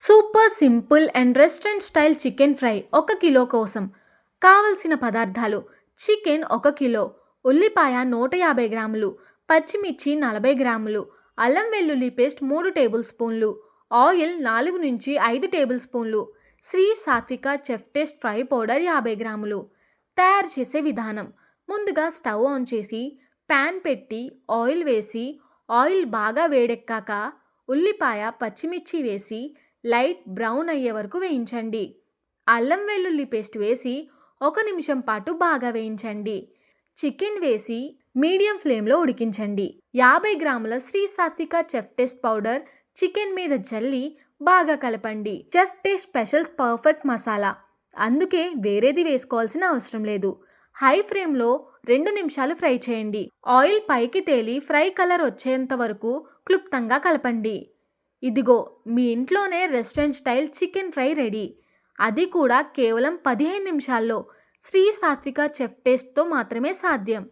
Super simple and restaurant style chicken fry 1 kilo కోసం కావలసిన పదార్థాలు: చికెన్ 1 కిలో, ఉల్లిపాయ 150 గ్రాములు, పచ్చిమిర్చి 40 గ్రాములు, అల్లం వెల్లుల్లి పేస్ట్ 3 టేబుల్ స్పూన్లు, ఆయిల్ 4 నుంచి 5 టేబుల్ స్పూన్లు, శ్రీ సాత్విక చెఫ్ టేస్ట్ ఫ్రై పౌడర్ 50 గ్రాములు. తయారు చేసే విధానం: ముందుగా స్టవ్ ఆన్ చేసి ప్యాన్ పెట్టి ఆయిల్ వేసి ఆయిల్ బాగా వేడెక్కాక ఉల్లిపాయ, పచ్చిమిర్చి వేసి లైట్ బ్రౌన్ అయ్యే వరకు వేయించండి. అల్లం వెల్లుల్లి పేస్ట్ వేసి 1 నిమిషం పాటు బాగా వేయించండి. చికెన్ వేసి మీడియం ఫ్లేమ్లో ఉడికించండి. 50 గ్రాముల శ్రీ సాత్విక చెఫ్ టేస్ట్ పౌడర్ చికెన్ మీద జల్లి బాగా కలపండి. Chef taste special perfect masala, అందుకే వేరేది వేసుకోవాల్సిన అవసరం లేదు. హై ఫ్లేమ్లో 2 నిమిషాలు ఫ్రై చేయండి. ఆయిల్ పైకి తేలి ఫ్రై కలర్ వచ్చేంత వరకు క్లుప్తంగా కలపండి. ఇదిగో మీ ఇంట్లోనే restaurant style chicken fry ready. అది కూడా కేవలం 15 నిమిషాల్లో. శ్రీ సాత్విక చెఫ్ టేస్ట్తో మాత్రమే సాధ్యం.